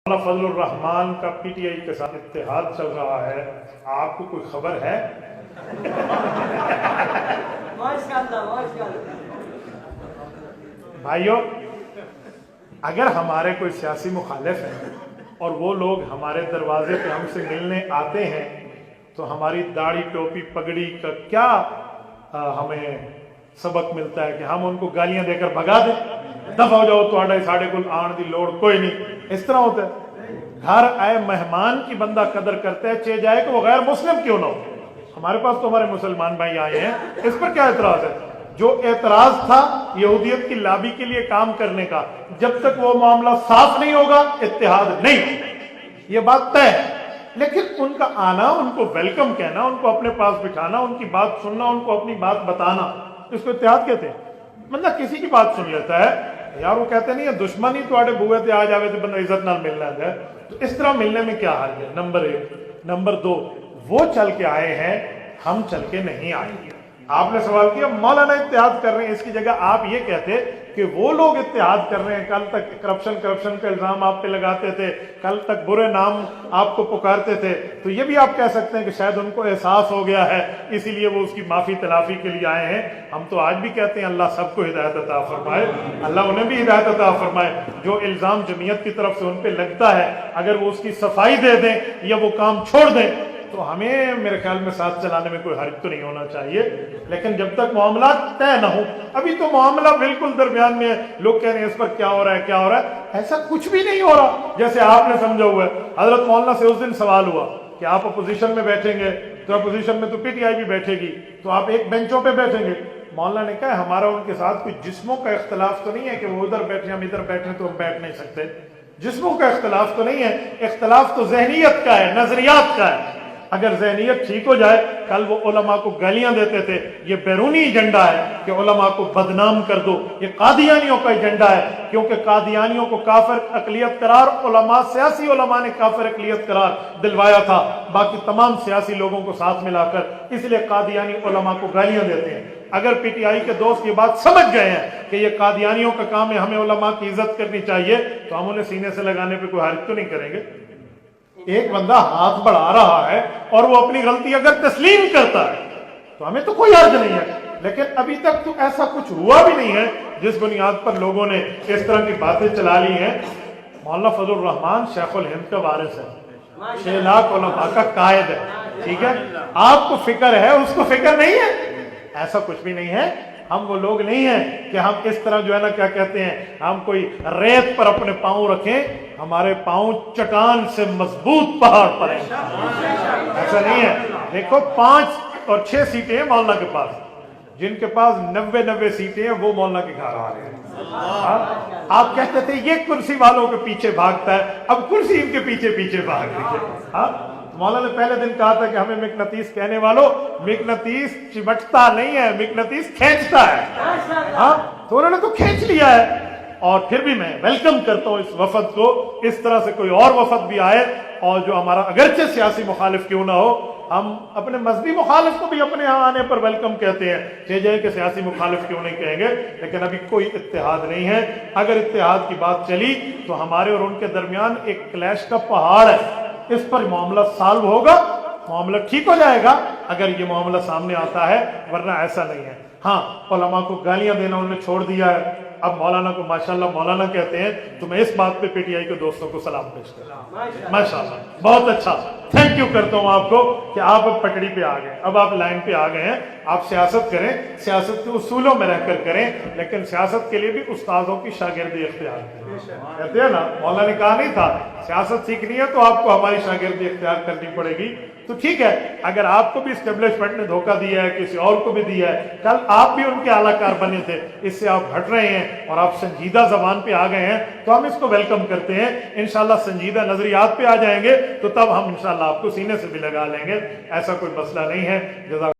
مولانا فضل الرحمان کا P T I کے ساتھ اتحاد چل رہا ہے، آپ کو کوئی خبر ہے؟ بھائیو، اگر ہمارے کوئی سیاسی مخالف ہیں اور وہ لوگ ہمارے دروازے پہ ہم سے ملنے آتے ہیں تو ہماری داڑھی ٹوپی پگڑی کا کیا ہمیں سبق ملتا ہے کہ ہم ان کو گالیاں دے کر بھگا دیں؟ دفع ہو جاؤ تو ساڑھے کل آن دی لوڑ کوئی نہیں، اس طرح ہوتا ہے؟ گھر آئے مہمان کی بندہ قدر کرتا ہے، چاہے جائے کہ وہ غیر مسلم کیوں نہ ہو۔ ہمارے پاس تو ہمارے مسلمان بھائی آئے ہیں، اس پر کیا اعتراض ہے؟ جو اعتراض تھا یہودیت کی لابی کے لیے کام کرنے کا، جب تک وہ معاملہ صاف نہیں ہوگا اتحاد نہیں، یہ بات طے ہے۔ لیکن ان کا آنا، ان کو ویلکم کہنا، ان کو اپنے پاس بٹھانا، ان کی بات سننا، ان کو اپنی بات بتانا، اس کو اتحاد کہتے ہیں۔ بندہ کسی کی بات سن لیتا ہے، یار وہ کہتے نہیں ہے دشمن ہی تواڈے بوئے تے آ جاوے تے بندہ عزت نال مل لیندا ہے، تو اس طرح ملنے میں کیا حال ہے؟ نمبر ایک۔ نمبر دو، وہ چل کے آئے ہیں، ہم چل کے نہیں آئے۔ آپ نے سوال کیا مولانا اتحاد کر رہے ہیں، اس کی جگہ آپ یہ کہتے کہ وہ لوگ اتحاد کر رہے ہیں، کل تک کرپشن کا الزام آپ پہ لگاتے تھے، کل تک برے نام آپ کو پکارتے تھے، تو یہ بھی آپ کہہ سکتے ہیں کہ شاید ان کو احساس ہو گیا ہے اسی لیے وہ اس کی معافی تلافی کے لیے آئے ہیں۔ ہم تو آج بھی کہتے ہیں اللہ سب کو ہدایت عطا فرمائے، اللہ انہیں بھی ہدایت عطا فرمائے۔ جو الزام جمعیت کی طرف سے ان پہ لگتا ہے اگر وہ اس کی صفائی دے دیں یا وہ کام چھوڑ دیں تو ہمیں میرے خیال میں ساتھ چلانے میں کوئی حرج تو نہیں ہونا چاہیے۔ لیکن جب تک معاملات طے نہ ہو، ابھی تو معاملہ بالکل درمیان میں ہے، لوگ کہہ رہے ہیں اس پر کیا ہو رہا ہے کیا ہو رہا ہے، ایسا کچھ بھی نہیں ہو رہا جیسے آپ نے سمجھا ہوا ہے۔ حضرت مولانا سے اس دن سوال ہوا کہ آپ اپوزیشن میں بیٹھیں گے تو اپوزیشن میں تو پی ٹی آئی بھی بیٹھے گی، تو آپ ایک بینچوں پہ بیٹھیں گے؟ مولانا نے کہا ہمارا ان کے ساتھ کوئی جسموں کا اختلاف تو نہیں ہے کہ وہ ادھر بیٹھے ہم ادھر بیٹھے تو ہم بیٹھ نہیں سکتے، جسموں کا اختلاف تو نہیں ہے، اختلاف تو ذہنیت کا ہے، نظریات کا ہے۔ اگر ذہنیت ٹھیک ہو جائے، کل وہ علماء کو گالیاں دیتے تھے، یہ بیرونی ایجنڈا ہے کہ علماء کو بدنام کر دو، یہ قادیانیوں کا ایجنڈا ہے، کیونکہ قادیانیوں کو کافر اقلیت قرار علماء، سیاسی علماء نے کافر اقلیت قرار دلوایا تھا، باقی تمام سیاسی لوگوں کو ساتھ ملا کر، اس لیے قادیانی علماء کو گالیاں دیتے ہیں۔ اگر پی ٹی آئی کے دوست یہ بات سمجھ گئے ہیں کہ یہ قادیانیوں کا کام ہے، ہمیں علماء کی عزت کرنی چاہیے، تو ہم انہیں سینے سے لگانے پہ کوئی حرج تو نہیں کریں گے۔ ایک بندہ ہاتھ بڑھا رہا ہے اور وہ اپنی غلطی اگر تسلیم کرتا ہے تو ہمیں تو کوئی حرج نہیں ہے، لیکن ابھی تک تو ایسا کچھ ہوا بھی نہیں ہے جس بنیاد پر لوگوں نے اس طرح کی باتیں چلا لی ہیں۔ مولانا فضل الرحمان شیخ الہند کا وارث ہے، 6 لاکھ علماء کا قائد ہے، ٹھیک ہے؟ آپ کو فکر ہے، اس کو فکر نہیں ہے؟ ایسا کچھ بھی نہیں ہے۔ ہم وہ لوگ نہیں ہیں کہ ہم اس طرح جو ہے نا کیا کہتے ہیں، ہم کوئی ریت پر اپنے پاؤں رکھیں، ہمارے پاؤں چٹان سے مضبوط پہاڑ پر ہیں، ایسا نہیں ہے۔ دیکھو 5 اور 6 سیٹیں ہیں مولانا کے پاس، جن کے پاس 90 سیٹیں ہیں وہ مولانا کے گھر آ رہے ہیں۔ آپ کہتے تھے یہ کرسی والوں کے پیچھے بھاگتا ہے، اب کرسی ان کے پیچھے بھاگ رہی ہے۔ مولانا نے پہلے دن کہا تھا کہ ہمیں مقناطیس کہنے والوں، مقناطیس چمٹتا نہیں ہے، مقناطیس کھینچتا ہے، تو انہوں نے تو کھینچ لیا ہے۔ اور پھر بھی میں ویلکم کرتا ہوں اس وفد کو، اس طرح سے کوئی اور وفد بھی آئے اور جو ہمارا اگرچہ سیاسی مخالف کیوں نہ ہو، ہم اپنے مذہبی مخالف کو بھی اپنے ہاں آنے پر ویلکم کہتے ہیں، چاہے جائے کہ سیاسی مخالف کیوں نہیں کہیں گے، لیکن ابھی کوئی اتحاد نہیں ہے۔ اگر اتحاد کی بات چلی تو ہمارے اور ان کے درمیان ایک کلیش کا پہاڑ ہے، اس پر معاملہ سالو ہوگا، معاملہ ٹھیک ہو جائے گا اگر یہ معاملہ سامنے آتا ہے، ورنہ ایسا نہیں ہے۔ ہاں، علماء کو گالیاں دینا انہوں نے چھوڑ دیا ہے، اب مولانا کو ماشاءاللہ مولانا کہتے ہیں، تو میں اس بات پہ پی ٹی آئی کے دوستوں کو سلام پیش کرتا ہوں، ماشاءاللہ، بہت اچھا، تھینک یو کرتا ہوں آپ کو کہ آپ اب پٹڑی پہ آ گئے، اب آپ لائن پہ آ گئے ہیں، آپ سیاست کریں، سیاست کے اصولوں میں رہ کر کریں، لیکن سیاست کے لیے بھی استاذوں کی شاگردی اختیار کریں۔ کہتے ہیں نا، مولانا نے کہا نہیں تھا سیاست سیکھنی ہے تو آپ کو ہماری شاگردی اختیار کرنی پڑے گی، تو ٹھیک ہے، اگر آپ کو بھی اسٹیبلشمنٹ نے دھوکہ دیا ہے، کسی اور کو بھی دیا ہے، کل آپ بھی ان کے اعلیٰ کار بنے تھے، اس سے آپ ہٹ رہے ہیں اور آپ سنجیدہ زبان پہ آ گئے ہیں، تو ہم اس کو ویلکم کرتے ہیں۔ انشاءاللہ سنجیدہ نظریات پہ آ جائیں گے تو تب ہم انشاءاللہ آپ کو سینے سے بھی لگا لیں گے، ایسا کوئی مسئلہ نہیں ہے۔ جزاک